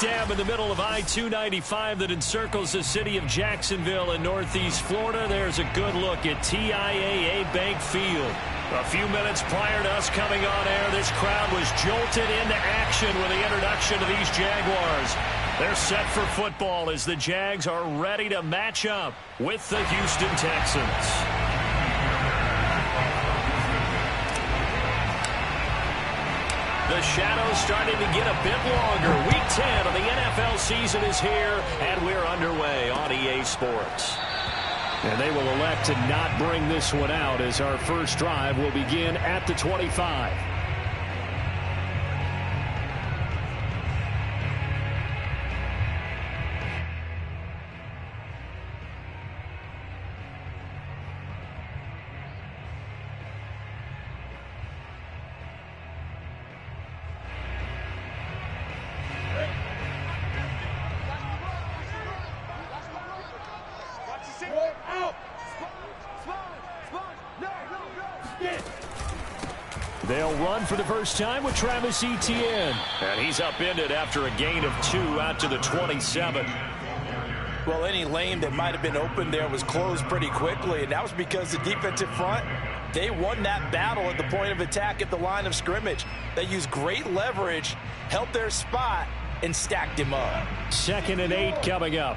dab in the middle of I-295 that encircles the city of Jacksonville in northeast Florida. There's a good look at TIAA Bank Field. A few minutes prior to us coming on air, this crowd was jolted into action with the introduction of these Jaguars. They're set for football as the Jags are ready to match up with the Houston Texans. The shadow's starting to get a bit longer. Week 10 of the NFL season is here, and we're underway on EA Sports. And they will elect to not bring this one out as our first drive will begin at the 25. They'll run for the first time with Travis Etienne. And he's upended after a gain of 2 out to the 27. Well, any lane that might have been open there was closed pretty quickly, and that was because the defensive front, they won that battle at the point of attack at the line of scrimmage. They used great leverage, held their spot, and stacked him up. 2nd and 8 coming up.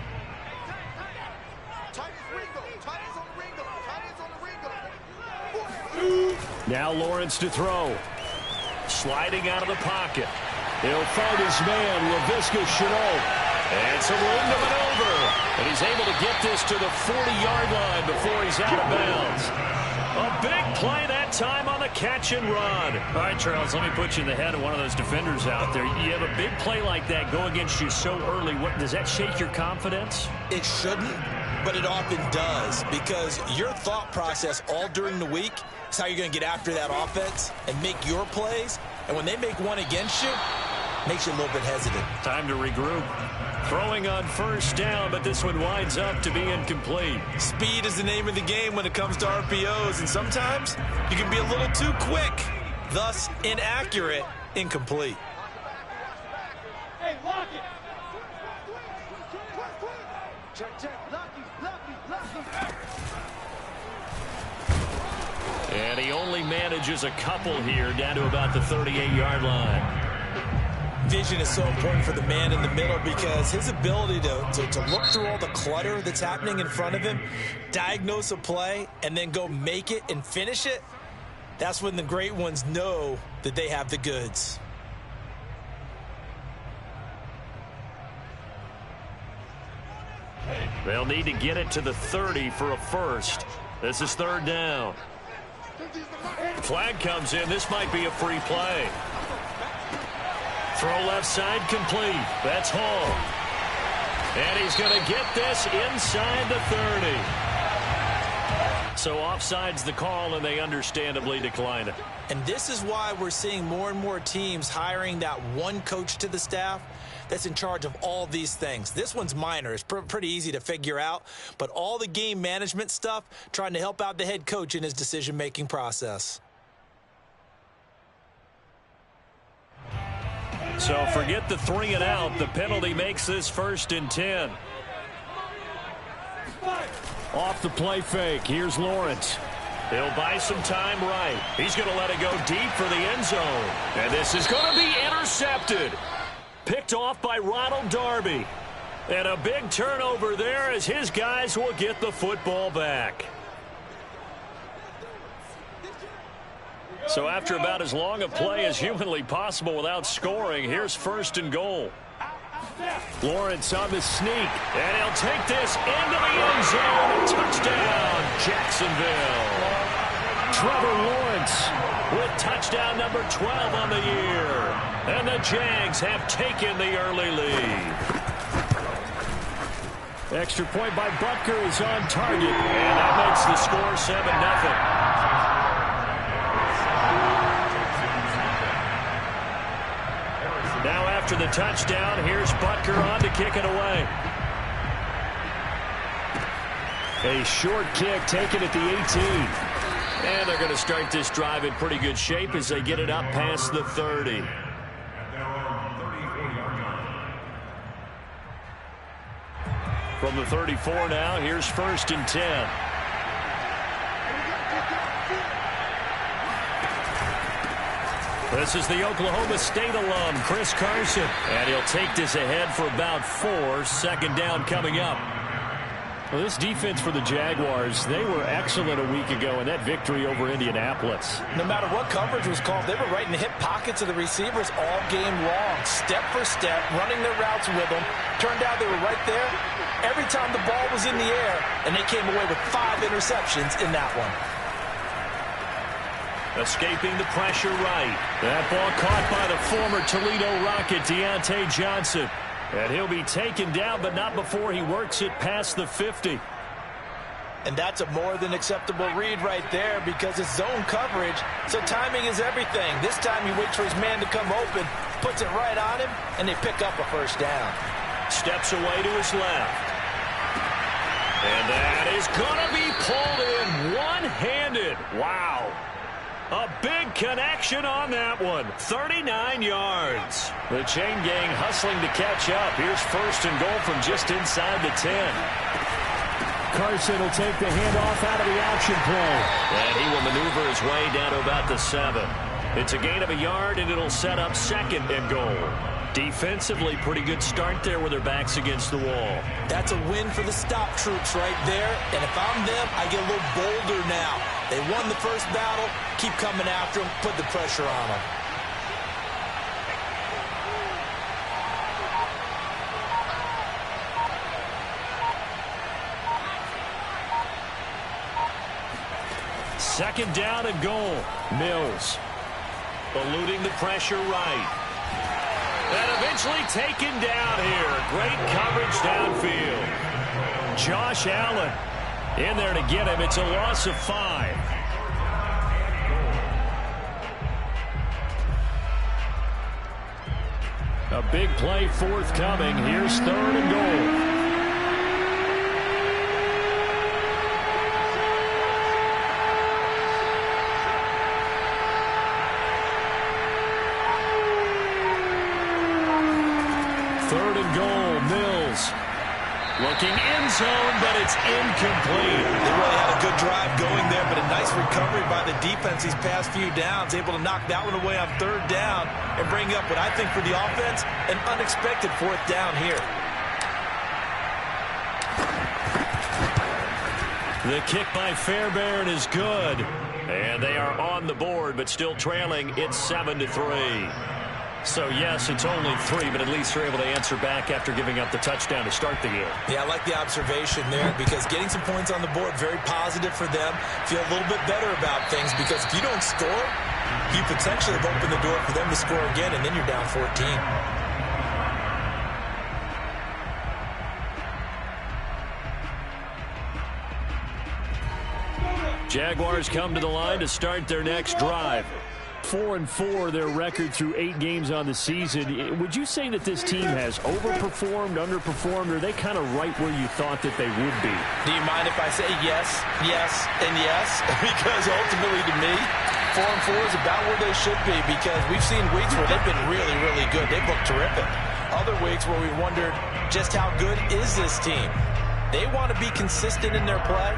Now Lawrence to throw. Sliding out of the pocket. He'll find his man, Laviska Shenault. And some room to maneuver. And he's able to get this to the 40-yard line before he's out of bounds. A big play that time on the catch and run. All right, Charles, let me put you in the head of one of those defenders out there. You have a big play like that go against you so early. What, does that shake your confidence? It shouldn't, but it often does, because your thought process all during the week is how you're going to get after that offense and make your plays. And when they make one against you, it makes you a little bit hesitant. Time to regroup. Throwing on first down, but this one winds up to be incomplete. Speed is the name of the game when it comes to RPOs, and sometimes you can be a little too quick, thus inaccurate, incomplete. Hey, lock it. Check. Lucky. And he only manages a couple here down to about the 38-yard line. Vision is so important for the man in the middle because his ability to look through all the clutter that's happening in front of him, diagnose a play, and then go make it and finish it, that's when the great ones know that they have the goods. They'll need to get it to the 30 for a first. This is 3rd down. Flag comes in. This might be a free play. Throw left side complete. That's Hall. And he's going to get this inside the 30. So offside's the call, and they understandably decline it. And this is why we're seeing more and more teams hiring that one coach to the staff that's in charge of all these things. This one's minor. It's pretty easy to figure out. But all the game management stuff, trying to help out the head coach in his decision-making process. So forget the 3 and out. The penalty makes this 1st and 10. Off the play fake. Here's Lawrence. He'll buy some time right. He's going to let it go deep for the end zone. And this is going to be intercepted. Picked off by Ronald Darby. And a big turnover there as his guys will get the football back. So after about as long a play as humanly possible without scoring, here's 1st and goal. Lawrence on the sneak, and he'll take this into the end zone. Touchdown, Jacksonville. Trevor Lawrence with touchdown number 12 on the year. And the Jags have taken the early lead. Extra point by Butker is on target, and that makes the score 7-0. Now after the touchdown, here's Butker on to kick it away. A short kick taken at the 18. And they're going to start this drive in pretty good shape as they get it up past the 30. From the 34 now, here's 1st and 10. This is the Oklahoma State alum, Chris Carson. And he'll take this ahead for about 4. 2nd down coming up. Well, this defense for the Jaguars, they were excellent a week ago in that victory over Indianapolis. No matter what coverage was called, they were right in the hip pockets of the receivers all game long. Step for step, running their routes with them. Turned out they were right there every time the ball was in the air, and they came away with 5 interceptions in that one. Escaping the pressure right. That ball caught by the former Toledo Rocket, Deontay Johnson. And he'll be taken down, but not before he works it past the 50. And that's a more than acceptable read right there because it's zone coverage, so timing is everything. This time he waits for his man to come open, puts it right on him, and they pick up a 1st down. Steps away to his left. And that is going to be pulled in one-handed. Wow. A big connection on that one. 39 yards. The chain gang hustling to catch up. Here's 1st and goal from just inside the 10. Carson will take the handoff out of the option play. And he will maneuver his way down to about the 7. It's a gain of a yard, and it'll set up 2nd and goal. Defensively, pretty good start there with their backs against the wall. That's a win for the stop troops right there. And if I'm them, I get a little bolder now. They won the first battle. Keep coming after them. Put the pressure on them. Second down and goal. Mills eluding the pressure right. And eventually taken down here. Great coverage downfield. Josh Allen in there to get him. It's a loss of 5. A big play forthcoming. Here's 3rd and goal. Looking end zone, but it's incomplete. They really had a good drive going there, but a nice recovery by the defense these past few downs. Able to knock that one away on 3rd down and bring up what I think for the offense, an unexpected 4th down here. The kick by Fairbairn is good. And they are on the board, but still trailing. It's 7-3. So, yes, it's only 3, but at least they're able to answer back after giving up the touchdown to start the game. Yeah, I like the observation there because getting some points on the board, very positive for them. Feel a little bit better about things because if you don't score, you potentially have opened the door for them to score again, and then you're down 14. Jaguars come to the line to start their next drive. 4-4, their record through 8 games on the season. Would you say that this team has overperformed, underperformed, or are they kind of right where you thought that they would be? Do you mind if I say yes, yes, and yes? Because ultimately to me, 4-4 is about where they should be because we've seen weeks where they've been really, really good. They've looked terrific. Other weeks where we wondered just how good is this team? They want to be consistent in their play.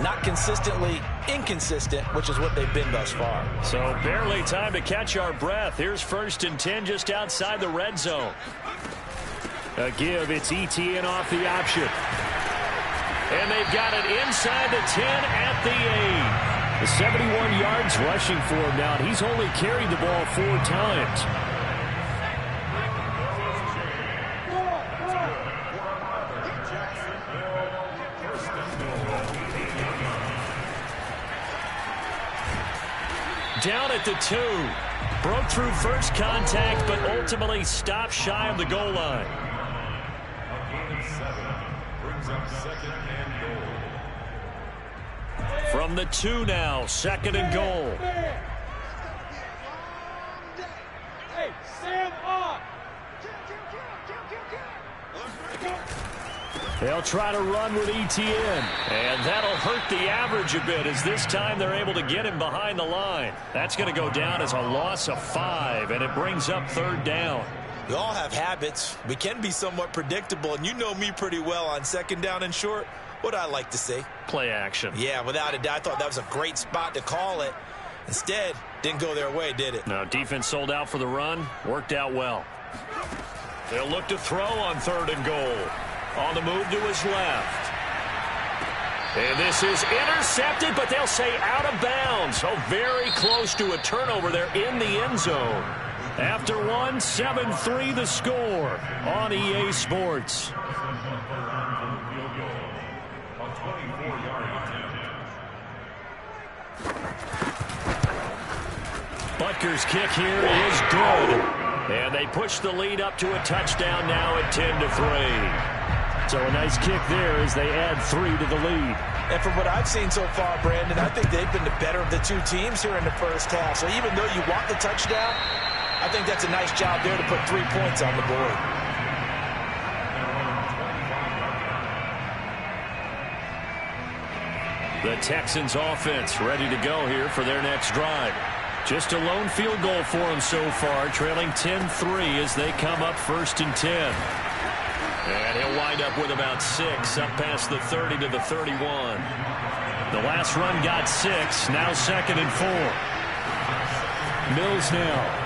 Not consistently inconsistent, which is what they've been thus far. So barely time to catch our breath. Here's 1st and 10 just outside the red zone. A give, it's ETN off the option. And they've got it inside the 10 at the 8. The 71 yards rushing for him now. He's only carried the ball 4 times. Down at the 2. Broke through first contact, but ultimately stopped shy of the goal line. From the 2 now, 2nd and goal. Hey, Sam on! They'll try to run with ETN, and that'll hurt the average a bit as this time they're able to get him behind the line. That's going to go down as a loss of 5, and it brings up 3rd down. We all have habits. We can be somewhat predictable, and you know me pretty well on second down and short. What I like to see? Play action. Yeah, without a doubt. I thought that was a great spot to call it. Instead, didn't go their way, did it? No, defense sold out for the run. Worked out well. They'll look to throw on 3rd and goal. On the move to his left. And this is intercepted, but they'll say out of bounds. So very close to a turnover there in the end zone. After one, 7-3 the score on EA Sports. Butker's kick here is good. And they push the lead up to a touchdown now at 10-3. So a nice kick there as they add 3 to the lead. And from what I've seen so far, Brandon, I think they've been the better of the two teams here in the first half. So even though you want the touchdown, I think that's a nice job there to put 3 points on the board. The Texans offense ready to go here for their next drive. Just a lone field goal for them so far, trailing 10-3 as they come up 1st and 10. And he'll wind up with about 6 up past the 30 to the 31. The last run got 6, now 2nd and 4. Mills now.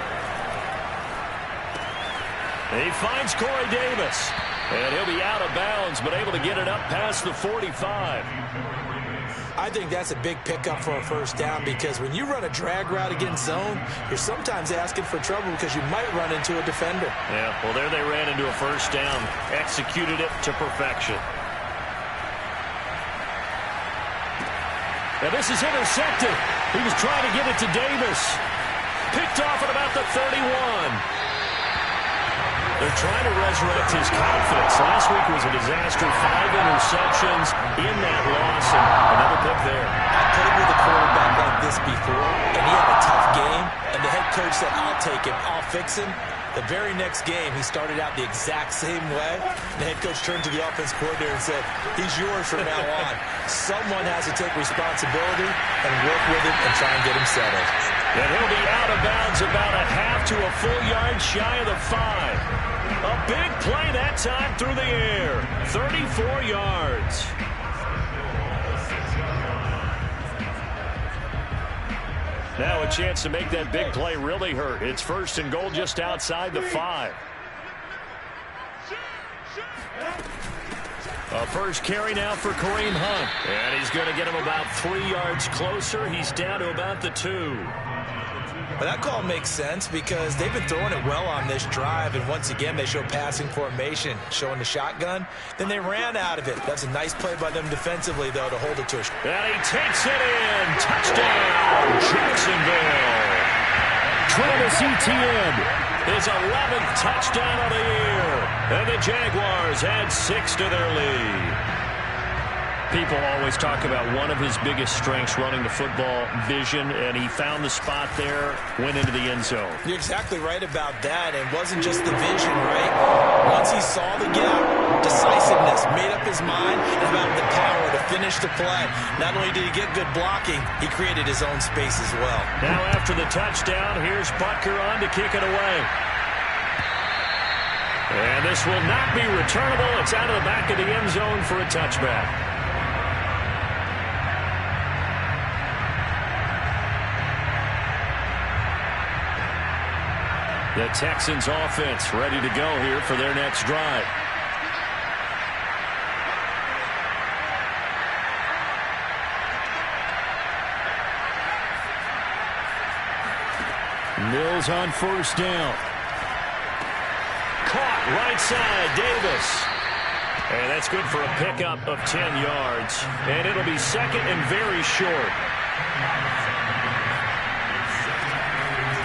He finds Corey Davis. And he'll be out of bounds, but able to get it up past the 45. I think that's a big pickup for a first down because when you run a drag route against zone, you're sometimes asking for trouble because you might run into a defender. Yeah, well, there they ran into a first down. Executed it to perfection. Now this is intercepted. He was trying to get it to Davis. Picked off at about the 31. They're trying to resurrect his confidence. Last week was a disaster. 5 interceptions in that loss, and another pick there. I played with a quarterback like this before, and he had a tough game, and the head coach said, I'll take him, I'll fix him. The very next game, he started out the exact same way. The head coach turned to the offense coordinator and said, he's yours from now on. Someone has to take responsibility and work with him and try and get him settled. And he'll be out of bounds about a half to a full yard shy of the 5. A big play that time through the air. 34 yards. Now a chance to make that big play really hurt. It's 1st and goal just outside the 5. A first carry now for Kareem Hunt. And he's going to get him about 3 yards closer. He's down to about the 2. Well, that call makes sense because they've been throwing it well on this drive, and once again they show passing formation, showing the shotgun. Then they ran out of it. That's a nice play by them defensively, though, to hold it to us. And he takes it in. Touchdown, Jacksonville. Travis Etienne, his 11th touchdown of the year. And the Jaguars add 6 to their lead. People always talk about one of his biggest strengths running the football, vision, and he found the spot there, went into the end zone. You're exactly right about that. It wasn't just the vision, right? Once he saw the gap, decisiveness, made up his mind, and about the power to finish the play. Not only did he get good blocking, he created his own space as well. Now after the touchdown, here's Butker on to kick it away. And this will not be returnable. It's out of the back of the end zone for a touchback. The Texans offense ready to go here for their next drive. Mills on 1st down. Caught right side, Davis. And that's good for a pickup of 10 yards. And it'll be 2nd and very short.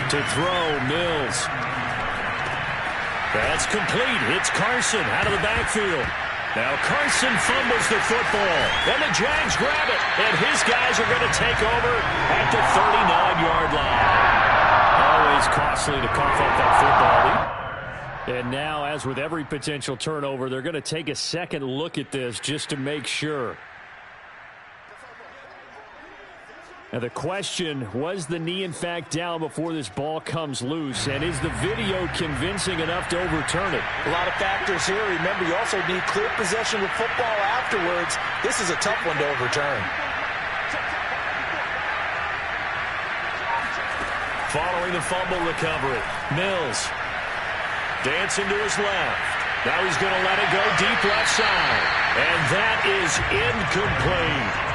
To throw, Mills. That's complete. It's Carson out of the backfield. Now Carson fumbles the football. Then the Jags grab it. And his guys are going to take over at the 39-yard line. Always costly to cough up that football. And now, as with every potential turnover, they're going to take a second look at this just to make sure. Now the question, was the knee in fact down before this ball comes loose? And is the video convincing enough to overturn it? A lot of factors here. Remember, you also need clear possession with football afterwards. This is a tough one to overturn. Following the fumble recovery, Mills dancing to his left. Now he's going to let it go deep left side. And that is incomplete.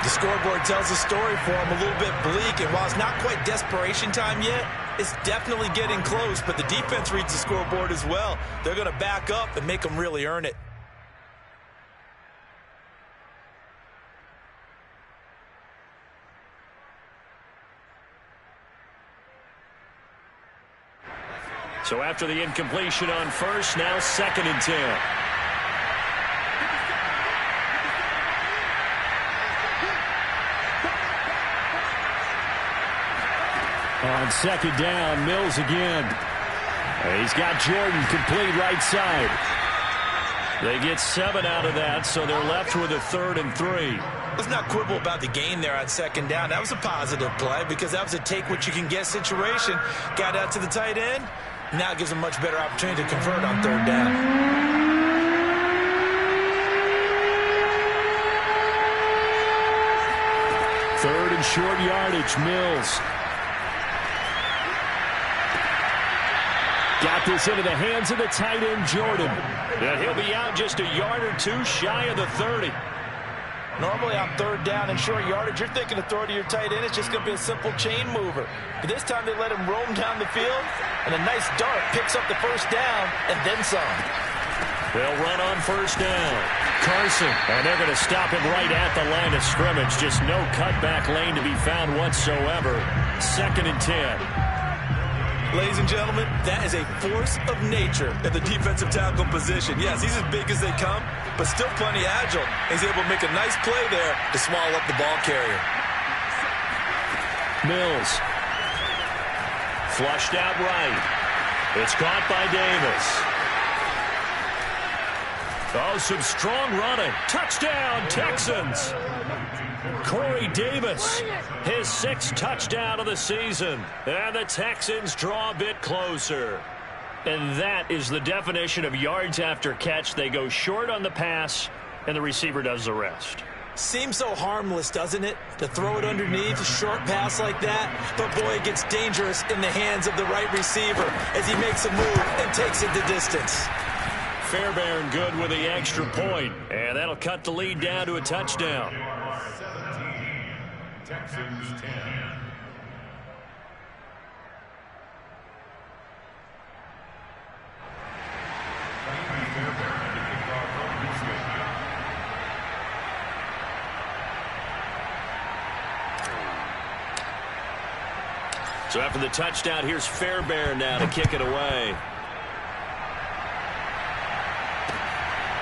The scoreboard tells a story for him, a little bit bleak, and while it's not quite desperation time yet, it's definitely getting close, but the defense reads the scoreboard as well. They're going to back up and make them really earn it. So after the incompletion on first, now 2nd and 10. On 2nd down, Mills again. He's got Jordan complete right side. They get 7 out of that, so they're left with a 3rd and 3. Let's not quibble about the gain there on 2nd down. That was a positive play because that was a take-what-you-can-get situation. Got out to the tight end. Now it gives them a much better opportunity to convert on 3rd down. Third and short yardage, Mills. Got this into the hands of the tight end, Jordan. And he'll be out just a yard or two shy of the 30. Normally on 3rd down and short yardage, you're thinking to throw to your tight end. It's just going to be a simple chain mover. But this time they let him roam down the field, and a nice dart picks up the 1st down and then some. They'll run on 1st down. Carson, and they're going to stop him right at the line of scrimmage. Just no cutback lane to be found whatsoever. 2nd and 10. Ladies and gentlemen, that is a force of nature at the defensive tackle position. Yes, he's as big as they come, but still plenty agile. He's able to make a nice play there to swallow up the ball carrier. Mills. Flushed out right. It's caught by Davis. Oh, some strong running. Touchdown, Texans. Corey Davis, his 6th touchdown of the season. And the Texans draw a bit closer. And that is the definition of yards after catch. They go short on the pass, and the receiver does the rest. Seems so harmless, doesn't it? To throw it underneath a short pass like that. But, boy, it gets dangerous in the hands of the right receiver as he makes a move and takes it the distance. Fairbairn good with the extra point, and that'll cut the lead down to a touchdown. 17, Texans 10. So after the touchdown, here's Fairbairn now to kick it away.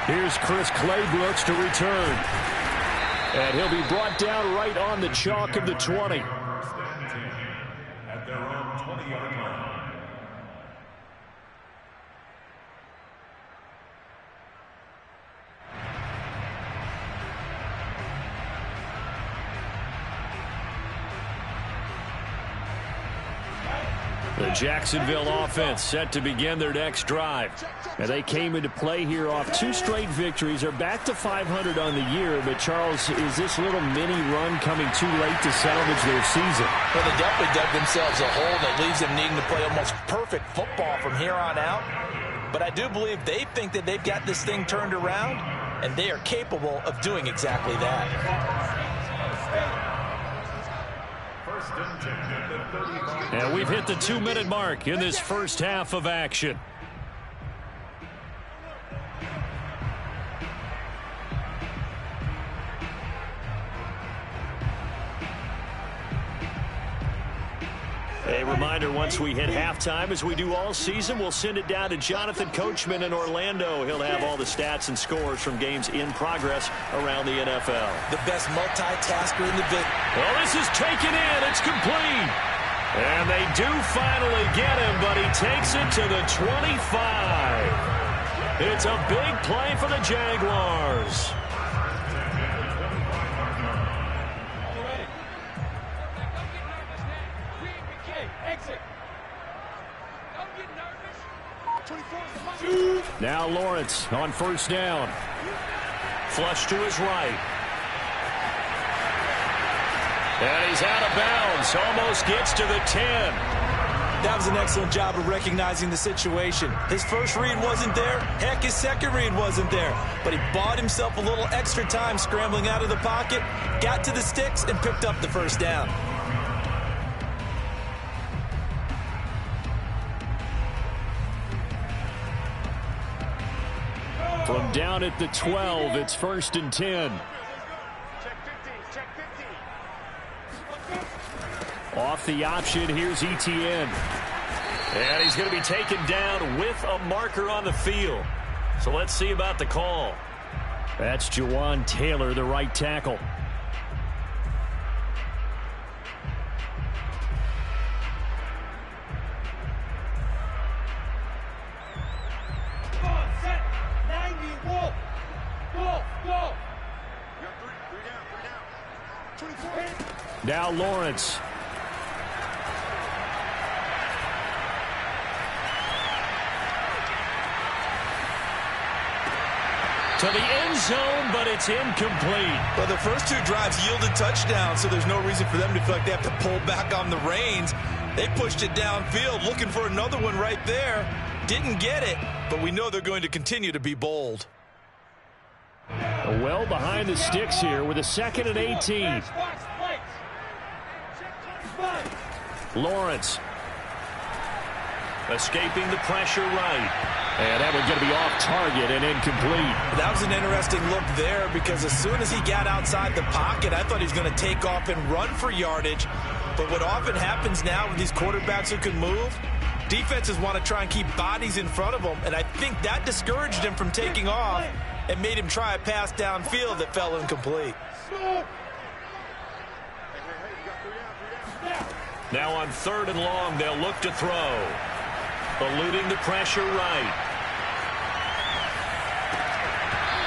Here's Chris Claybrooks to return. And he'll be brought down right on the chalk of the 20. At their own 20-yard line. The Jacksonville offense set to begin their next drive. And they came into play here off 2 straight victories. They're back to 500 on the year. But, Charles, is this little mini run coming too late to salvage their season? Well, they definitely dug themselves a hole that leaves them needing to play almost perfect football from here on out. But I do believe they think that they've got this thing turned around, and they are capable of doing exactly that. And we've hit the 2-minute mark in this first half of action. A reminder, once we hit halftime, as we do all season, we'll send it down to Jonathan Coachman in Orlando. He'll have all the stats and scores from games in progress around the NFL. The best multitasker in the business. Well, this is taken in. It's complete. And they do finally get him, but he takes it to the 25. It's a big play for the Jaguars. Now Lawrence on first down. Flush to his right. And he's out of bounds. Almost gets to the 10. That was an excellent job of recognizing the situation. His first read wasn't there. Heck, his second read wasn't there. But he bought himself a little extra time scrambling out of the pocket, got to the sticks, and picked up the first down. From down at the 12, it's 1st and 10. Off the option, here's Etienne. And he's going to be taken down with a marker on the field. So let's see about the call. That's Jawan Taylor, the right tackle. Now Lawrence. To the end zone, but it's incomplete. Well, the first two drives yielded touchdowns, so there's no reason for them to feel like they have to pull back on the reins. They pushed it downfield, looking for another one right there. Didn't get it, but we know they're going to continue to be bold. Well behind the sticks here with a 2nd and 18. Lawrence. Escaping the pressure right. And that one's going to be off target and incomplete. That was an interesting look there because as soon as he got outside the pocket, I thought he was going to take off and run for yardage. But what often happens now with these quarterbacks who can move, defenses want to try and keep bodies in front of them, and I think that discouraged him from taking off and made him try a pass downfield that fell incomplete. Now on 3rd and long, they'll look to throw. Eluding the pressure right.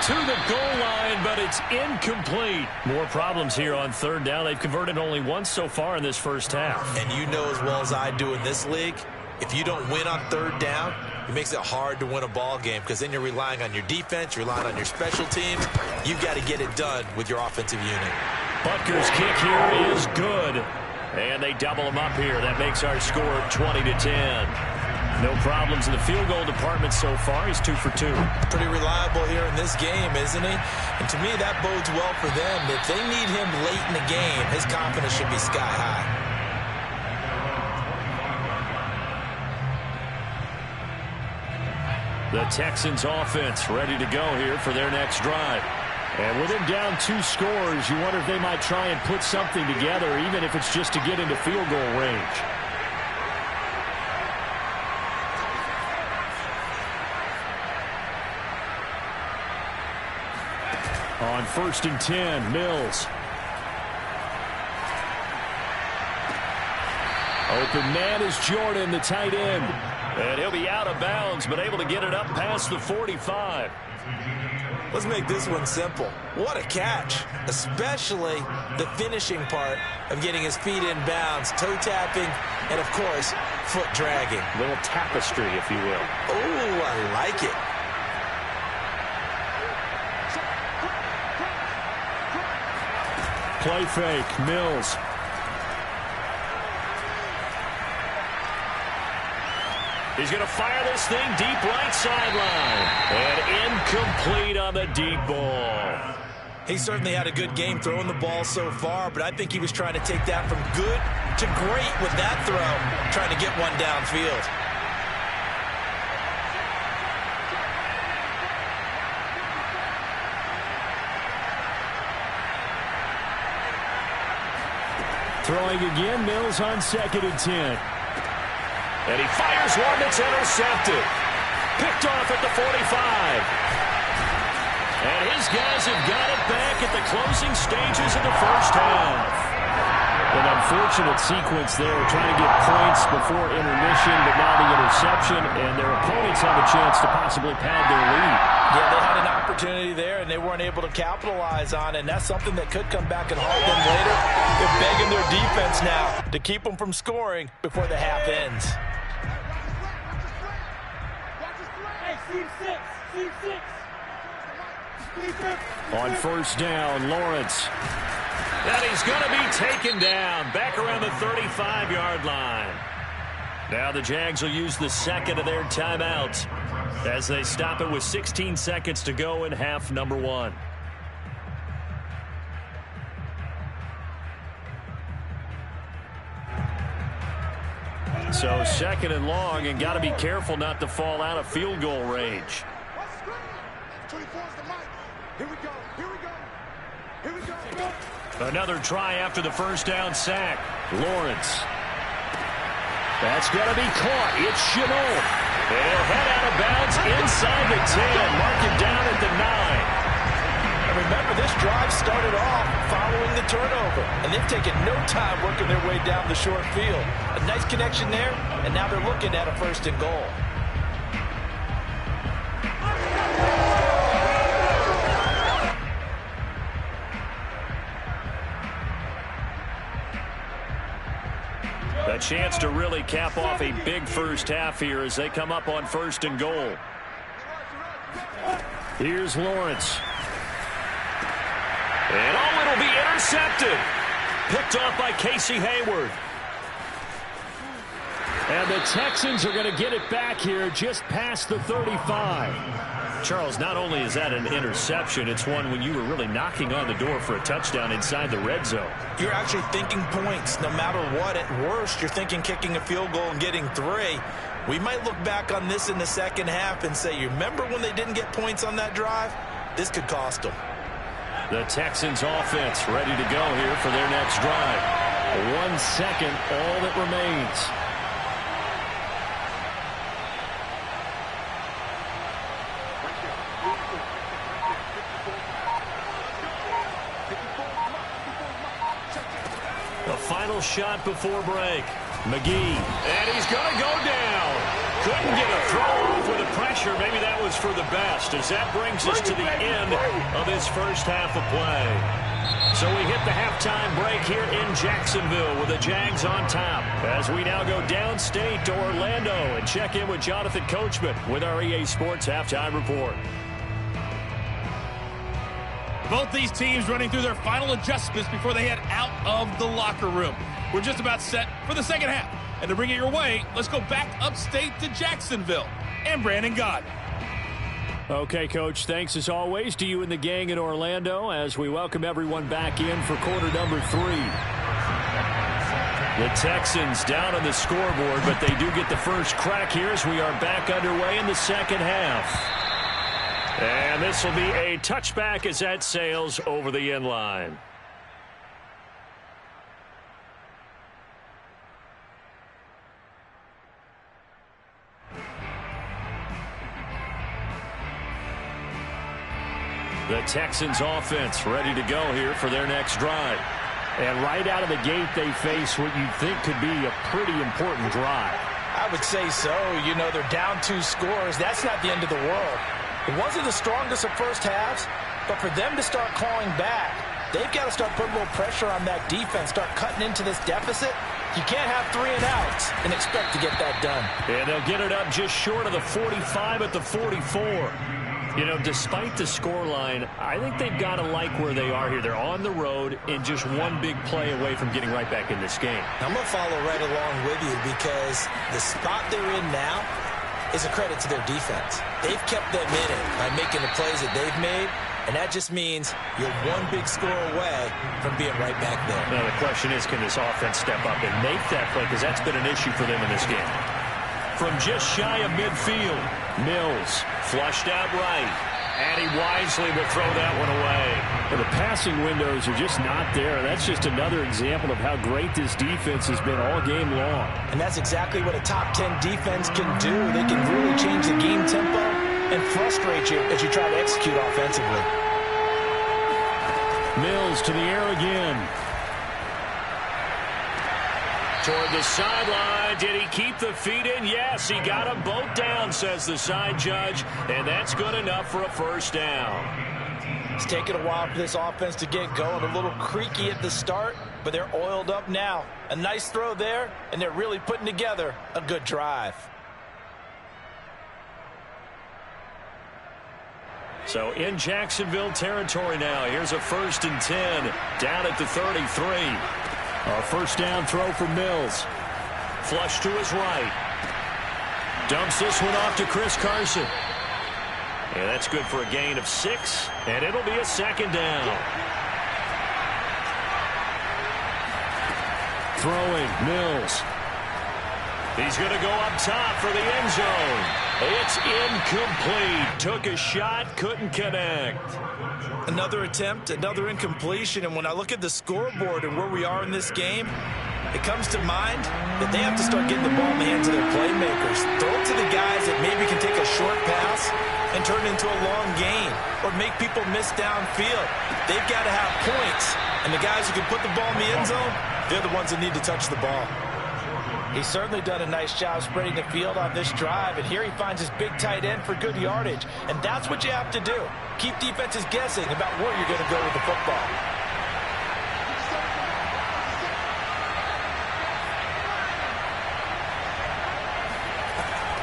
To the goal line, but it's incomplete. More problems here on 3rd down. They've converted only once so far in this first half. And you know as well as I do in this league, if you don't win on 3rd down, it makes it hard to win a ball game because then you're relying on your defense, you're relying on your special teams. You've got to get it done with your offensive unit. Butker's kick here is good. And they double him up here. That makes our score 20-10. No problems in the field goal department so far. He's 2 for 2. Pretty reliable here in this game, isn't he? And to me, that bodes well for them. If they need him late in the game, his confidence should be sky high. The Texans offense ready to go here for their next drive. And with him down 2 scores, you wonder if they might try and put something together, even if it's just to get into field goal range. On 1st and 10, Mills. Open man is Jordan, the tight end. And he'll be out of bounds, but able to get it up past the 45. Let's make this one simple. What a catch, especially the finishing part of getting his feet in bounds, toe tapping, and, of course, foot dragging. A little tapestry, if you will. Oh, I like it. Play fake, Mills. He's going to fire this thing deep right sideline. And incomplete on the deep ball. He certainly had a good game throwing the ball so far, but I think he was trying to take that from good to great with that throw, trying to get one downfield. Throwing again, Mills on 2nd and 10. And he fires one that's intercepted. Picked off at the 45. And his guys have got it back at the closing stages of the first half. An unfortunate sequence there, trying to get points before intermission, but now the interception, and their opponents have a chance to possibly pad their lead. Yeah, they had an opportunity there, and they weren't able to capitalize on it, and that's something that could come back and haunt them later. They're begging their defense now to keep them from scoring before the half ends. On first down, Lawrence. And he's going to be taken down back around the 35-yard line. Now the Jags will use the second of their timeouts as they stop it with 16 seconds to go in half number one. So second and long, and got to be careful not to fall out of field goal range. Another try after the first down sack. Lawrence. That's going to be caught. It's Shenault. And he'll head out of bounds inside the 10. Mark him down at the 9. And remember, this drive started off following the turnover. And they've taken no time working their way down the short field. A nice connection there, and now they're looking at a first and goal. A chance to really cap off a big first half here as they come up on first and goal. Here's Lawrence. And it'll be intercepted. Picked off by Casey Hayward. And the Texans are going to get it back here just past the 35. Charles, not only is that an interception, it's one when you were really knocking on the door for a touchdown inside the red zone. You're actually thinking points no matter what. At worst, you're thinking kicking a field goal and getting 3. We might look back on this in the second half and say, you remember when they didn't get points on that drive? This could cost them. The Texans offense ready to go here for their next drive. 1 second, all that remains. The final shot before break. McGee. And he's going to go down. Couldn't get a throw off with the pressure. Maybe that was for the best, as that brings us to the end of this first half of play. So we hit the halftime break here in Jacksonville with the Jags on top, as we now go downstate to Orlando and check in with Jonathan Coachman with our EA Sports Halftime Report. Both these teams running through their final adjustments before they head out of the locker room. We're just about set for the second half. And to bring it your way, let's go back upstate to Jacksonville and Brandon Gott. Okay, Coach, thanks as always to you and the gang in Orlando as we welcome everyone back in for quarter number 3. The Texans down on the scoreboard, but they do get the first crack here as we are back underway in the second half. And this will be a touchback as that sails over the end line. The Texans offense ready to go here for their next drive. And right out of the gate, they face what you'd think could be a pretty important drive. I would say so. You know, they're down 2 scores. That's not the end of the world. It wasn't the strongest of first halves, but for them to start clawing back, they've got to start putting a little pressure on that defense, start cutting into this deficit. You can't have 3 and outs and expect to get that done. And they'll get it up just short of the 45 at the 44. You know, despite the scoreline, I think they've got to like where they are here. They're on the road and just one big play away from getting right back in this game. I'm going to follow right along with you because the spot they're in now is a credit to their defense. They've kept them in it by making the plays that they've made, and that just means you're one big score away from being right back there. Now, the question is, can this offense step up and make that play? Because that's been an issue for them in this game. From just shy of midfield, Mills flushed out right. And he wisely will throw that one away. Well, the passing windows are just not there. That's just another example of how great this defense has been all game long. And that's exactly what a top 10 defense can do. They can really change the game tempo and frustrate you as you try to execute offensively. Mills to the air again. Toward the sideline. Did he keep the feet in? Yes, he got them both down, says the side judge. And that's good enough for a first down. It's taken a while for this offense to get going. A little creaky at the start, but they're oiled up now. A nice throw there, and they're really putting together a good drive. So in Jacksonville territory now. Here's a 1st and 10 down at the 33. A first down throw for Mills. Flush to his right. Dumps this one off to Chris Carson. And that's good for a gain of 6. And it'll be a 2nd down. Throwing, Mills. He's going to go up top for the end zone. It's incomplete. Took a shot, couldn't connect. Another attempt, another incompletion. And when I look at the scoreboard and where we are in this game, it comes to mind that they have to start getting the ball in the hands of their playmakers. Throw it to the guys that maybe can take a short pass and turn it into a long gain or make people miss downfield. They've got to have points. And the guys who can put the ball in the end zone, they're the ones that need to touch the ball. He's certainly done a nice job spreading the field on this drive, and here he finds his big tight end for good yardage. And that's what you have to do. Keep defenses guessing about where you're going to go with the football.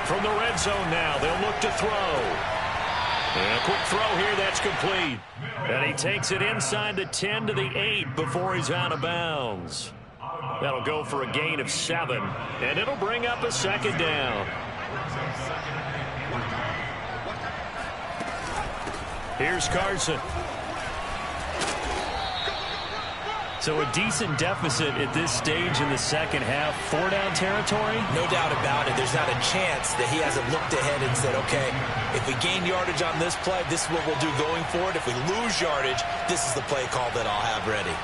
From the red zone now, they'll look to throw. And a quick throw here, that's complete. And he takes it inside the 10 to the 8 before he's out of bounds. That'll go for a gain of 7, and it'll bring up a 2nd down. Here's Carson. So a decent deficit at this stage in the second half. 4-down territory? No doubt about it. There's not a chance that he hasn't looked ahead and said, okay, if we gain yardage on this play, this is what we'll do going forward. If we lose yardage, this is the play call that I'll have ready.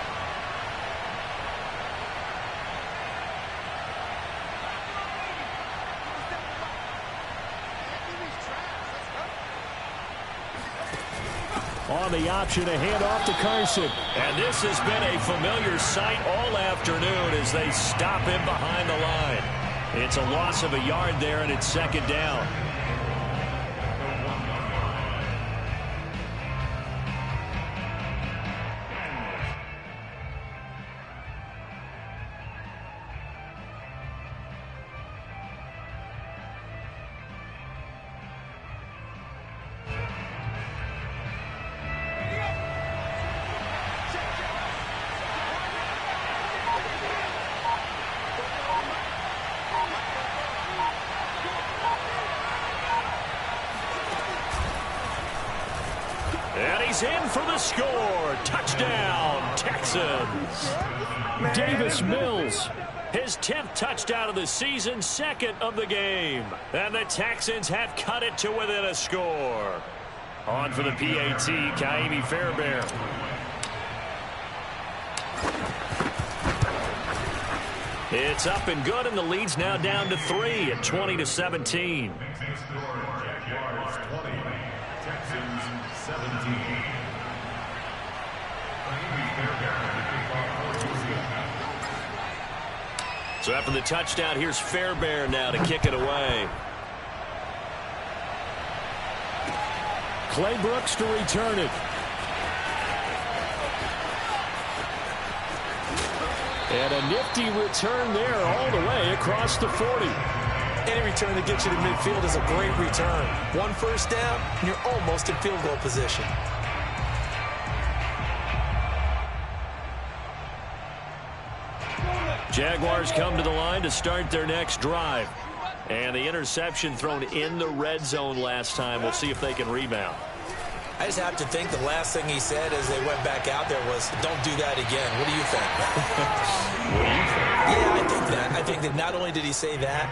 On the option, a handoff to Carson. And this has been a familiar sight all afternoon as they stop him behind the line. It's a loss of a yard there, and it's 2nd down. And he's in for the score. Touchdown, Texans. Davis Mills, his 10th touchdown of the season, 2nd of the game. And the Texans have cut it to within a score. On for the PAT, Ka'imi Fairbairn. It's up and good, and the lead's now down to 3 at 20-17. Texans 17. So after the touchdown, here's Fairbairn now to kick it away. Clay Brooks to return it. And a nifty return there all the way across the 40. Any return that gets you to midfield is a great return. 1 first down, and you're almost in field goal position. Jaguars come to the line to start their next drive. And the interception thrown in the red zone last time. We'll see if they can rebound. I just have to think the last thing he said as they went back out there was, don't do that again. What do you think? Yeah, I think that. I think that not only did he say that,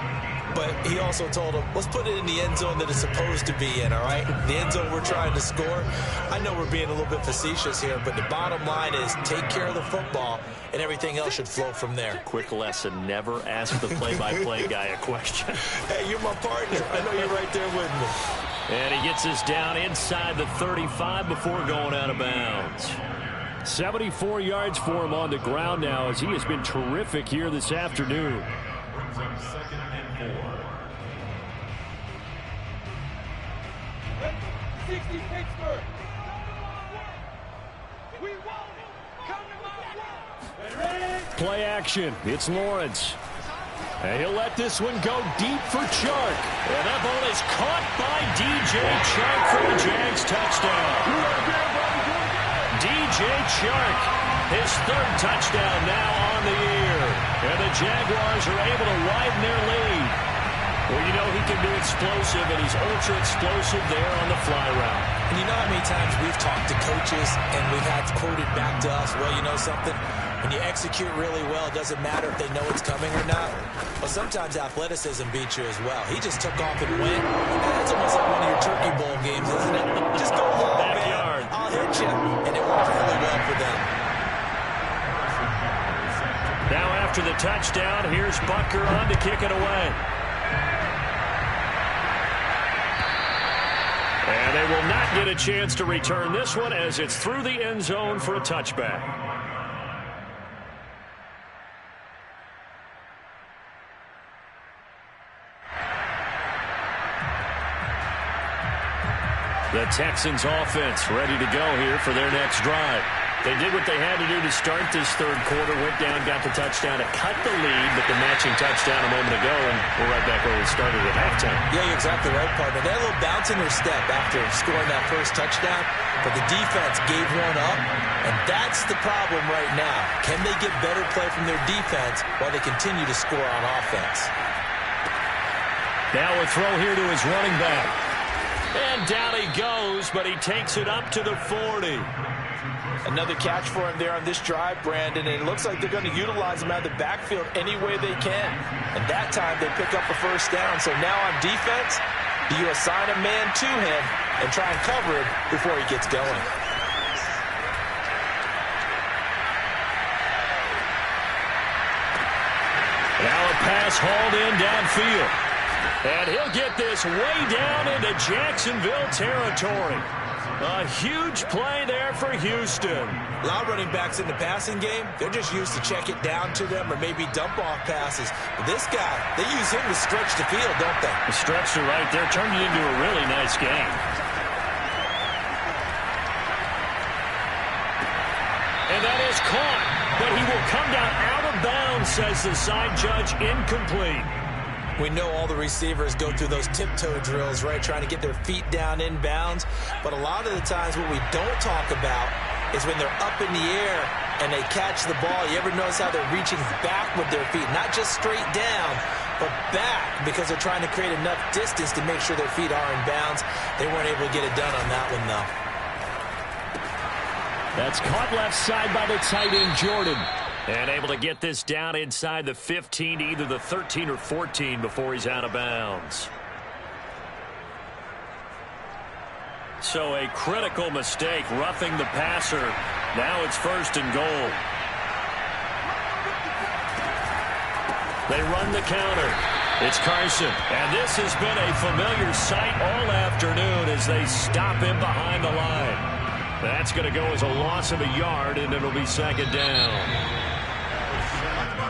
but he also told him, let's put it in the end zone that it's supposed to be in, all right? The end zone we're trying to score. I know we're being a little bit facetious here, but the bottom line is take care of the football, and everything else should flow from there. Quick lesson, never ask the play-by-play guy a question. Hey, you're my partner. I know you're right there with me. And he gets us down inside the 35 before going out of bounds. 74 yards for him on the ground now as he has been terrific here this afternoon. Brings up 2nd and 4. 60 Pittsburgh. We want it. Come to my world. Ready? Play action. It's Lawrence. And he'll let this one go deep for Chark. And that ball is caught by D.J. Chark for the Jags touchdown. D.J. Chark, his third touchdown now on the year. And the Jaguars are able to widen their lead. Well, you know he can be explosive, and he's ultra-explosive there on the fly route. And you know how many times we've talked to coaches and we've had quoted back to us, well, you know something? When you execute really well, it doesn't matter if they know it's coming or not. Well, sometimes athleticism beats you as well. He just took off and went. That's almost like one of your Turkey Bowl games, isn't it? Just go long, Backyard. man. I'll hit you. And it worked really well for them. Now after the touchdown, here's Butker on to kick it away. And they will not get a chance to return this one as it's through the end zone for a touchback. The Texans offense ready to go here for their next drive. They did what they had to do to start this third quarter, went down, got the touchdown to cut the lead, but the matching touchdown a moment ago, and we're right back where we started at halftime. Yeah, you're exactly right, partner. They had a little bounce in their step after scoring that first touchdown, but the defense gave one up, and that's the problem right now. Can they get better play from their defense while they continue to score on offense? Now a throw here to his running back. And down he goes, but he takes it up to the 40. Another catch for him there on this drive, Brandon, and it looks like they're going to utilize him out of the backfield any way they can. And that time they pick up a first down. So now on defense, do you assign a man to him and try and cover him before he gets going? Now a pass hauled in downfield. And he'll get this way down into Jacksonville territory. A huge play there for Houston. A lot of running backs in the passing game, they're just used to check it down to them or maybe dump off passes. But this guy, they use him to stretch the field, don't they? The stretcher right there turned it into a really nice game. And that is caught, but he will come down out of bounds, says the side judge, incomplete. We know all the receivers go through those tiptoe drills, right, trying to get their feet down in bounds. But a lot of the times what we don't talk about is when they're up in the air and they catch the ball. You ever notice how they're reaching back with their feet? Not just straight down, but back, because they're trying to create enough distance to make sure their feet are in bounds. They weren't able to get it done on that one, though. That's caught left side by the tight end, Jordan. And able to get this down inside the 15 to either the 13 or 14 before he's out of bounds. So a critical mistake, roughing the passer. Now it's 1st and goal. They run the counter. It's Carson. And this has been a familiar sight all afternoon as they stop him behind the line. That's going to go as a loss of a yard, and it'll be 2nd down.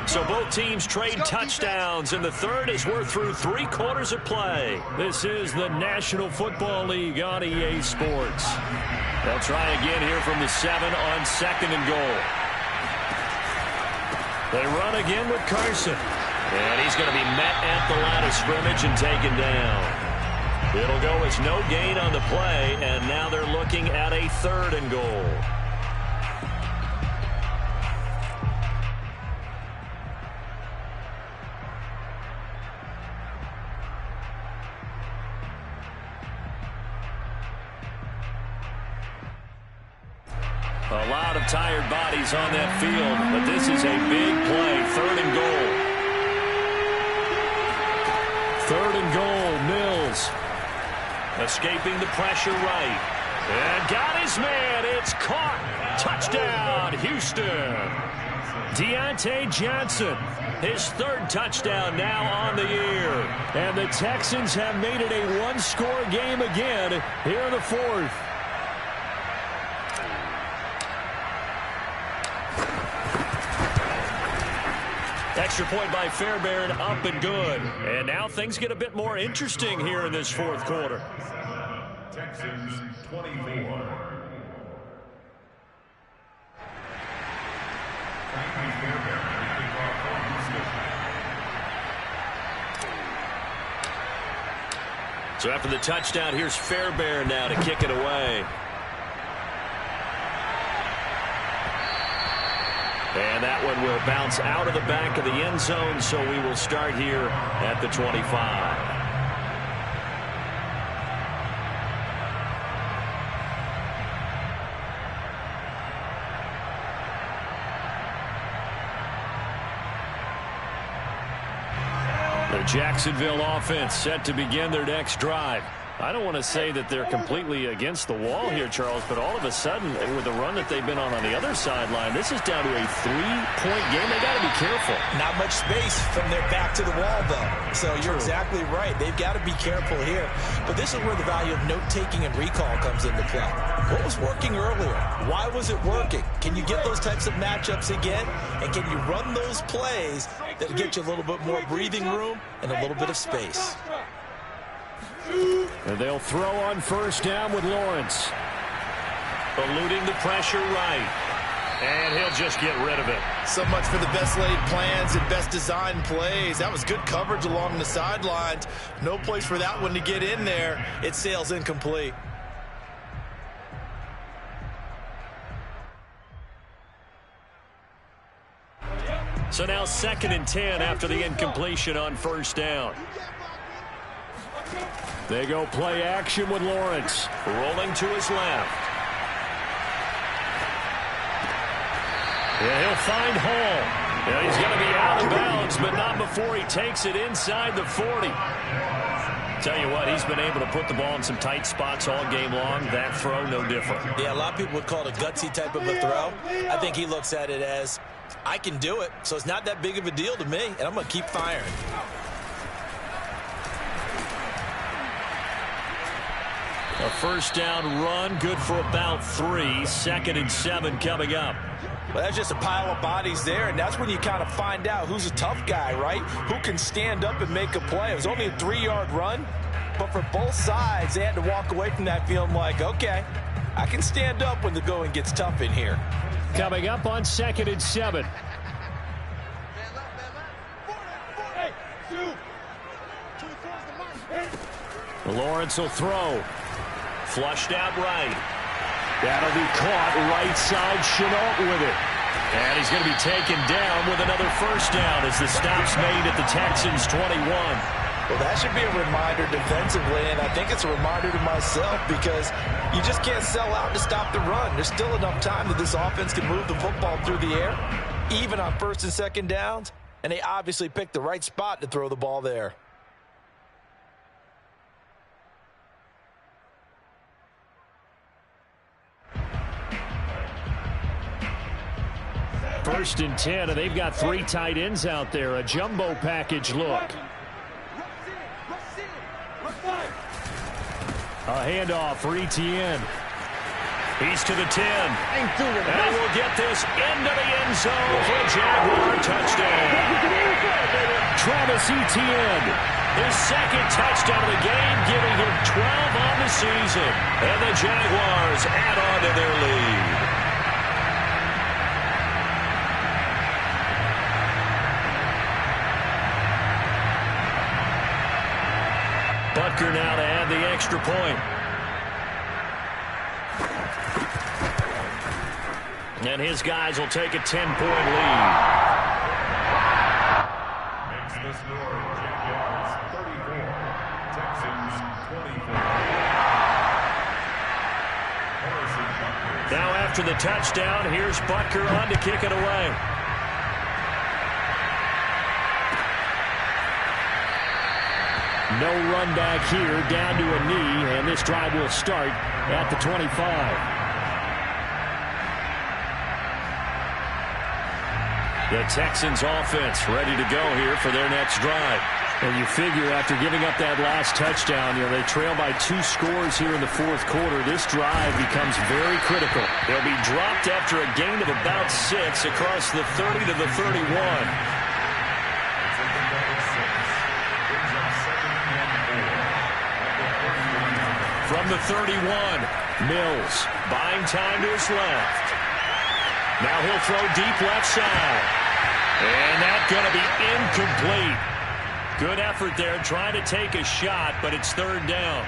So both teams trade touchdowns in the third as we're through 3 quarters of play. This is the National Football League on EA Sports. They'll try again here from the 7 on 2nd and goal. They run again with Carson. And he's going to be met at the line of scrimmage and taken down. It'll go as no gain on the play, and now they're looking at a 3rd and goal. A lot of tired bodies on that field, but this is a big play. 3rd and goal. 3rd and goal, Mills. Escaping the pressure right. And got his man. It's caught. Touchdown, Houston. Deontay Johnson, his 3rd touchdown now on the year. And the Texans have made it a 1-score game again here in the 4th. Extra point by Fairbairn, up and good. And now things get a bit more interesting here in this 4th quarter. Texans 24. So after the touchdown, here's Fairbairn now to kick it away. And that one will bounce out of the back of the end zone, so we will start here at the 25. The Jacksonville offense set to begin their next drive. I don't want to say that they're completely against the wall here, Charles, but all of a sudden, with the run that they've been on the other sideline, this is down to a 3-point game. They got to be careful. Not much space from their back to the wall, though. So you're exactly right. They've got to be careful here. But this is where the value of note-taking and recall comes into play. What was working earlier? Why was it working? Can you get those types of matchups again? And can you run those plays that get you a little bit more breathing room and a little bit of space? And they'll throw on first down with Lawrence. Eluding the pressure right. And he'll just get rid of it. So much for the best laid plans and best designed plays. That was good coverage along the sidelines. No place for that one to get in there. It sails incomplete. So now 2nd and 10 after the incompletion on first down. They go play action with Lawrence. Rolling to his left. Yeah, he'll find Hall. Yeah, he's going to be out of bounds, but not before he takes it inside the 40. Tell you what, he's been able to put the ball in some tight spots all game long. That throw, no different. Yeah, a lot of people would call it a gutsy type of a throw. I think he looks at it as, I can do it, so it's not that big of a deal to me, and I'm going to keep firing. A first down run, good for about 3. 2nd and 7 coming up. Well, that's just a pile of bodies there, and that's when you kind of find out who's a tough guy, right? Who can stand up and make a play. It was only a 3-yard run, but for both sides, they had to walk away from that feeling like, okay, I can stand up when the going gets tough in here. Coming up on 2nd and 7. Lawrence will throw. Flushed out right. That'll be caught right side. Shenault with it. And he's going to be taken down with another first down as the stop's made at the Texans' 21. Well, that should be a reminder defensively, and I think it's a reminder to myself because you just can't sell out to stop the run. There's still enough time that this offense can move the football through the air, even on 1st and 2nd downs, and they obviously picked the right spot to throw the ball there. First and 10, and they've got 3 tight ends out there. A jumbo package look. A handoff for Etienne. He's to the 10. And we'll get this into the end zone for a Jaguar touchdown. Travis Etienne, his 2nd touchdown of the game, giving him 12 on the season. And the Jaguars add on to their lead. Butker now to add the extra point. And his guys will take a 10-point lead. Makes the score Jaguars 34, Texans 24. Now after the touchdown, here's Butker on to kick it away. No run back here, down to a knee, and this drive will start at the 25. The Texans offense ready to go here for their next drive. And you figure after giving up that last touchdown, they trail by 2 scores here in the 4th quarter. This drive becomes very critical. They'll be dropped after a gain of about 6 across the 30 to the 31. From the 31, Mills buying time to his left. Now he'll throw deep left side. And that's going to be incomplete. Good effort there, trying to take a shot, but it's third down.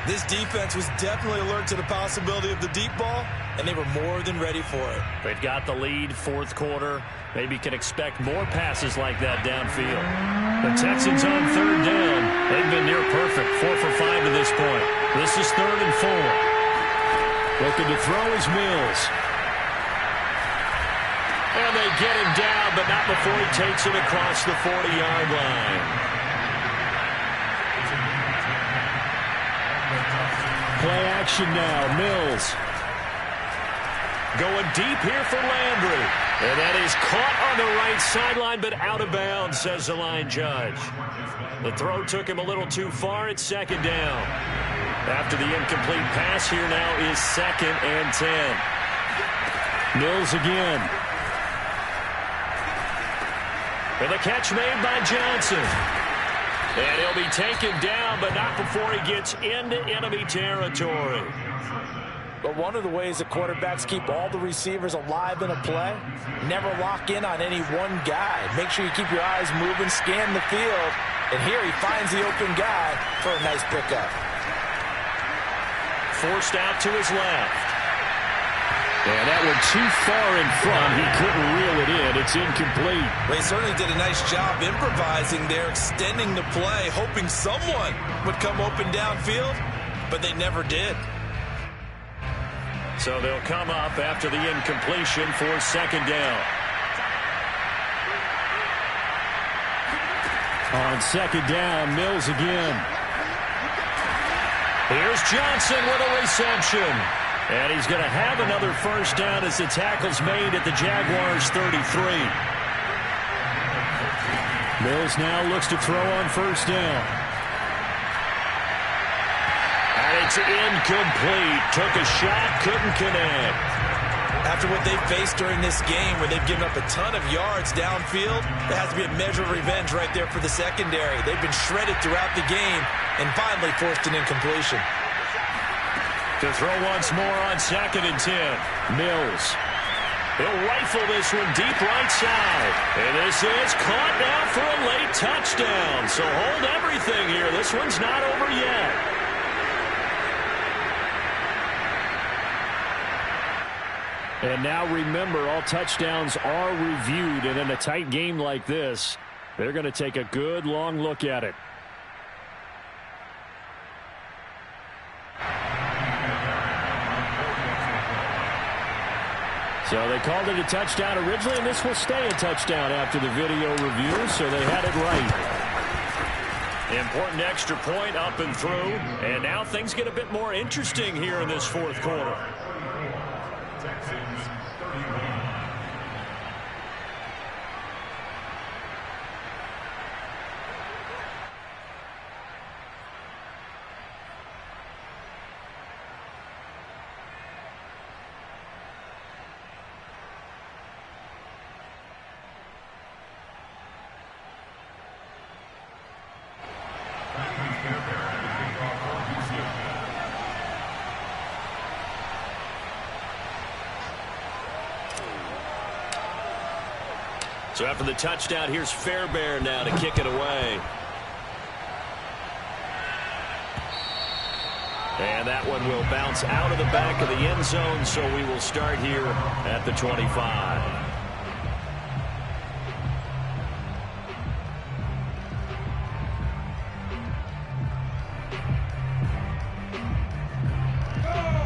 This defense was definitely alert to the possibility of the deep ball, and they were more than ready for it. They've got the lead, fourth quarter. Maybe can expect more passes like that downfield. The Texans on third down. They've been near perfect, 4 for 5 to this point. This is 3rd and 4. Looking to throw is Mills. And they get him down, but not before he takes it across the 40-yard line. Play action now, Mills. Going deep here for Landry. And that is caught on the right sideline, but out of bounds, says the line judge. The throw took him a little too far. It's 2nd down. After the incomplete pass, here now is 2nd and 10. Mills again. And the catch made by Johnson. And he'll be taken down, but not before he gets into enemy territory. But one of the ways that quarterbacks keep all the receivers alive in a play, never lock in on any one guy. Make sure you keep your eyes moving, scan the field, and here he finds the open guy for a nice pickup. Forced out to his left. And that one too far in front. He couldn't reel it in. It's incomplete. They certainly did a nice job improvising there, extending the play, hoping someone would come open downfield, but they never did. So they'll come up after the incompletion for 2nd down. On 2nd down, Mills again. Here's Johnson with a reception. And he's going to have another first down as the tackle's made at the Jaguars' 33. Mills now looks to throw on first down. And it's incomplete. Took a shot, couldn't connect. After what they faced during this game where they've given up a ton of yards downfield, there has to be a measure of revenge right there for the secondary. They've been shredded throughout the game and finally forced an incompletion. To throw once more on 2nd and 10. Mills. He'll rifle this one deep right side. And this is caught now for a late touchdown. So hold everything here. This one's not over yet. And now remember, all touchdowns are reviewed. And in a tight game like this, they're going to take a good long look at it. So they called it a touchdown originally, and this will stay a touchdown after the video review, so they had it right. Important extra point up and through, and now things get a bit more interesting here in this 4th quarter. Texans 31. So after the touchdown, here's Fairbairn now to kick it away. And that one will bounce out of the back of the end zone, so we will start here at the 25.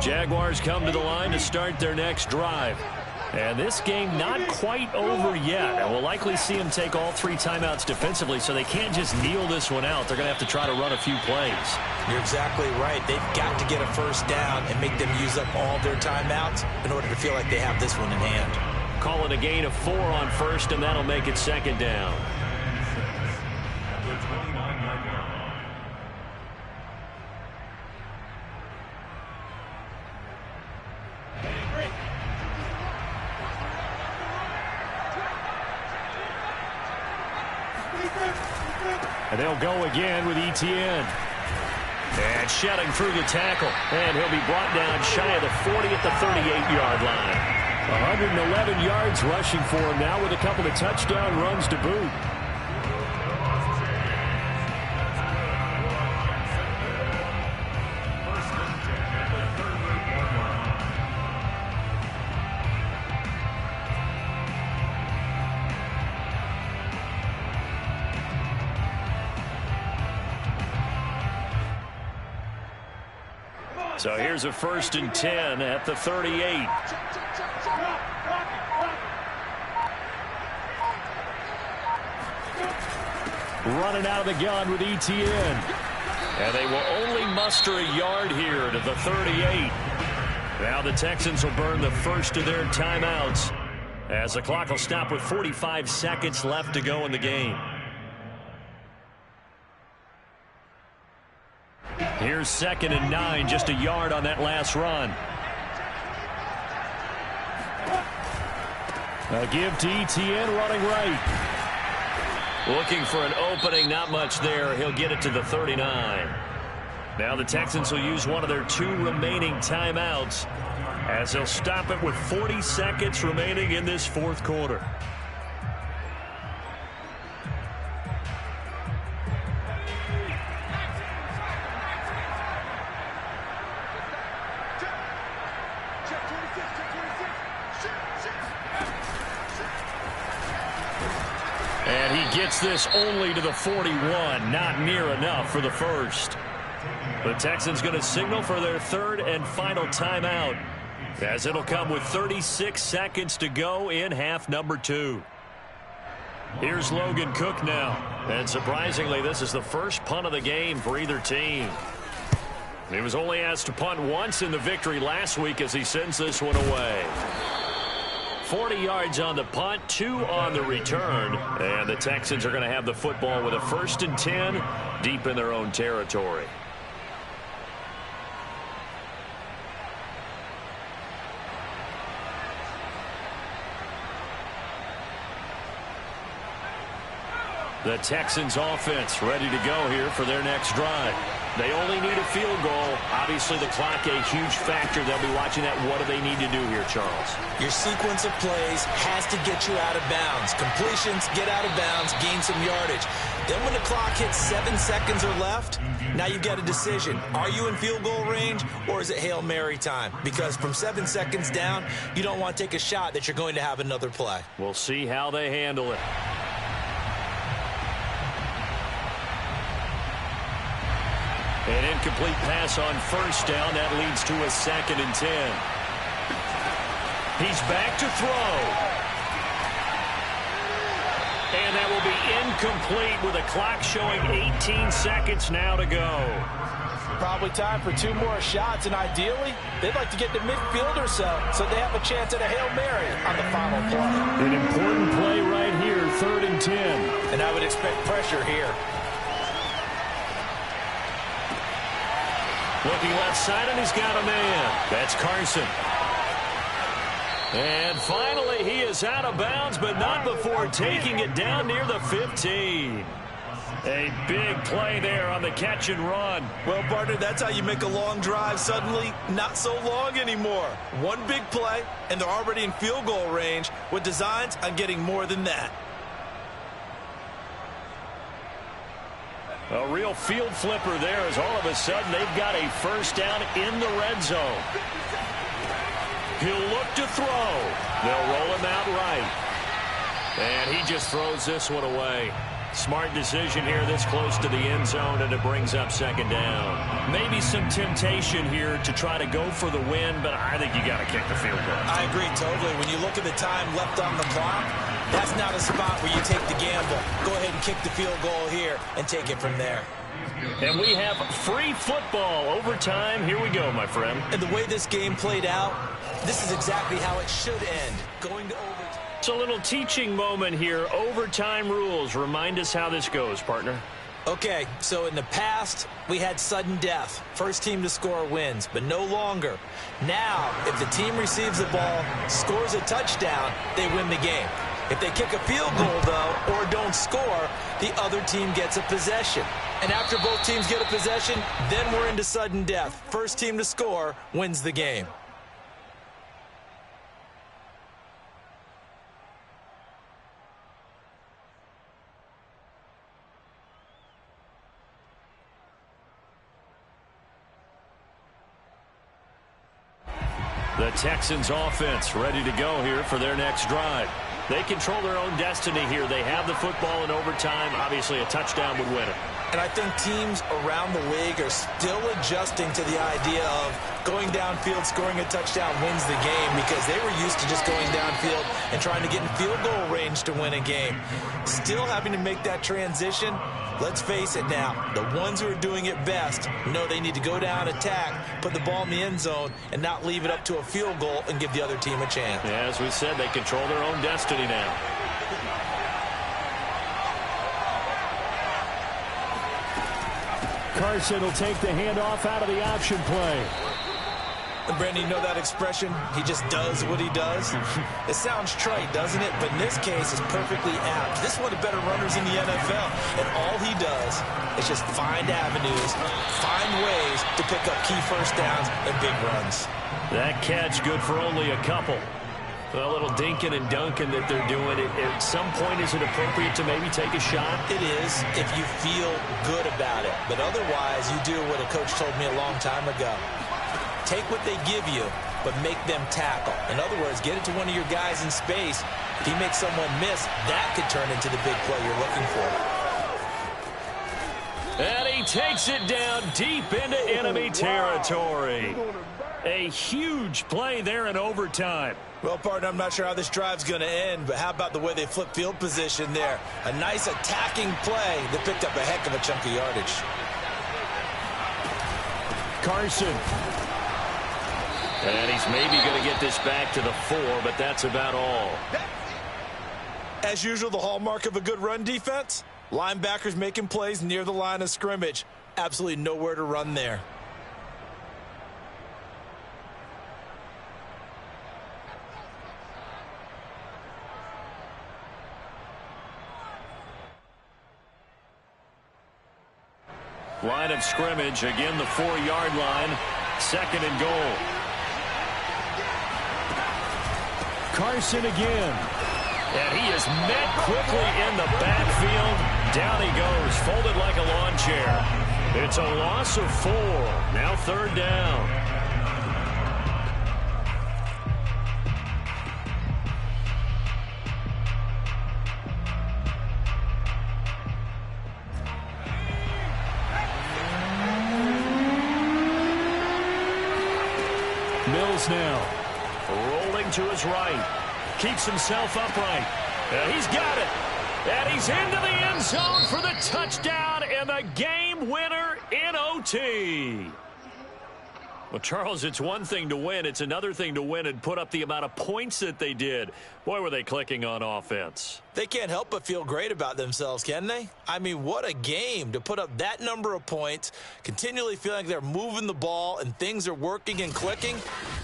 Jaguars come to the line to start their next drive. And this game not quite over yet. And we'll likely see them take all 3 timeouts defensively, so they can't just kneel this one out. They're going to have to try to run a few plays. You're exactly right. They've got to get a first down and make them use up all their timeouts in order to feel like they have this one in hand. Calling a gain of 4 on first, and that'll make it 2nd down. And they'll go again with Etienne. And shedding through the tackle. And he'll be brought down shy of the 40 at the 38-yard line. 111 yards rushing for him now with a couple of touchdown runs to boot. So here's a 1st and 10 at the 38. Running out of the gun with Etienne. And they will only muster a yard here to the 38. Now the Texans will burn the first of their timeouts as the clock will stop with 45 seconds left to go in the game. Here's 2nd and 9, just a yard on that last run. A give to Etienne running right. Looking for an opening, not much there. He'll get it to the 39. Now the Texans will use one of their 2 remaining timeouts as they'll stop it with 40 seconds remaining in this 4th quarter. And he gets this only to the 41, not near enough for the first. The Texans going to signal for their 3rd and final timeout, as it'll come with 36 seconds to go in half number 2. Here's Logan Cook now. And surprisingly, this is the first punt of the game for either team. He was only asked to punt once in the victory last week as he sends this one away. 40 yards on the punt, 2 on the return. And the Texans are going to have the football with a 1st and 10 deep in their own territory. The Texans offense ready to go here for their next drive. They only need a field goal. Obviously, the clock a huge factor. They'll be watching that. What do they need to do here, Charles? Your sequence of plays has to get you out of bounds. Completions, get out of bounds, gain some yardage. Then when the clock hits 7 seconds or left, now you've got a decision. Are you in field goal range or is it Hail Mary time? Because from 7 seconds down, you don't want to take a shot that you're going to have another play. We'll see how they handle it. An incomplete pass on 1st down. That leads to a 2nd and 10. He's back to throw. And that will be incomplete with a clock showing 18 seconds now to go. Probably time for 2 more shots, and ideally, they'd like to get to midfield or so they have a chance at a Hail Mary on the final play. An important play right here, 3rd and 10. And I would expect pressure here. Looking left side, and he's got a man. That's Carson. And finally, he is out of bounds, but not before taking it down near the 15. A big play there on the catch and run. Well, partner, that's how you make a long drive suddenly not so long anymore. One big play, and they're already in field goal range with designs on getting more than that. A real field flipper there as all of a sudden they've got a 1st down in the red zone. He'll look to throw. They'll roll him out right. And he just throws this one away. Smart decision here this close to the end zone, and it brings up 2nd down. Maybe some temptation here to try to go for the win, but I think you got to kick the field goal. I agree totally. When you look at the time left on the clock, that's not a spot where you take the gamble. Go ahead and kick the field goal here and take it from there. And we have free football. Overtime. Here we go, my friend. And the way this game played out, this is exactly how it should end. Going to overtime. It's a little teaching moment here. Overtime rules. Remind us how this goes, partner. Okay, so in the past, we had sudden death. First team to score wins, but no longer. Now, if the team receives the ball, scores a touchdown, they win the game. If they kick a field goal, though, or don't score, the other team gets a possession. And after both teams get a possession, then we're into sudden death. First team to score wins the game. The Texans offense ready to go here for their next drive. They control their own destiny here. They have the football in overtime. Obviously, a touchdown would win it. And I think teams around the league are still adjusting to the idea of going downfield, scoring a touchdown wins the game, because they were used to just going downfield and trying to get in field goal range to win a game. Still having to make that transition. Let's face it now, the ones who are doing it best know they need to go down, attack, put the ball in the end zone, and not leave it up to a field goal and give the other team a chance. Yeah, as we said, they control their own destiny now. Carson will take the handoff out of the option play. And Brandon, you know that expression? He just does what he does. It sounds trite, doesn't it? But in this case, it's perfectly apt. This is one of the better runners in the NFL. And all he does is just find avenues, find ways to pick up key first downs and big runs. That catch good for only a couple. A little dinking and dunking that they're doing. At some point, is it appropriate to maybe take a shot? It is if you feel good about it. But otherwise, you do what a coach told me a long time ago. Take what they give you, but make them tackle. In other words, get it to one of your guys in space. If he makes someone miss, that could turn into the big play you're looking for. And he takes it down deep into enemy territory. A huge play there in overtime. Well, partner, I'm not sure how this drive's going to end, but how about the way they flip field position there? A nice attacking play that picked up a heck of a chunk of yardage. Carson. And he's maybe going to get this back to the 4, but that's about all. As usual, the hallmark of a good run defense, linebackers making plays near the line of scrimmage. Absolutely nowhere to run there. Line of scrimmage, again the 4-yard line, 2nd and goal. Carson again. And he is met quickly in the backfield. Down he goes, folded like a lawn chair. It's a loss of 4. Now 3rd down. Mills now. Rolling to his right. Keeps himself upright. He's got it. And he's into the end zone for the touchdown and the game winner in OT. Well, Charles, it's one thing to win. It's another thing to win and put up the amount of points that they did. Boy, were they clicking on offense. They can't help but feel great about themselves, can they? I mean, what a game to put up that number of points, continually feeling like they're moving the ball and things are working and clicking.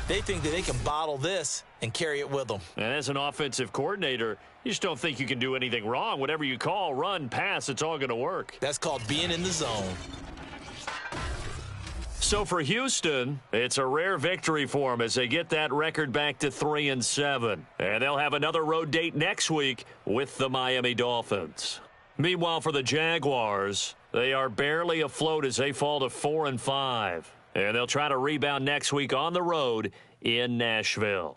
They think that they can bottle this and carry it with them. And as an offensive coordinator, you just don't think you can do anything wrong. Whatever you call, run, pass, it's all going to work. That's called being in the zone. So for Houston, it's a rare victory for them as they get that record back to 3-7. And they'll have another road date next week with the Miami Dolphins. Meanwhile, for the Jaguars, they are barely afloat as they fall to 4-5. And they'll try to rebound next week on the road in Nashville.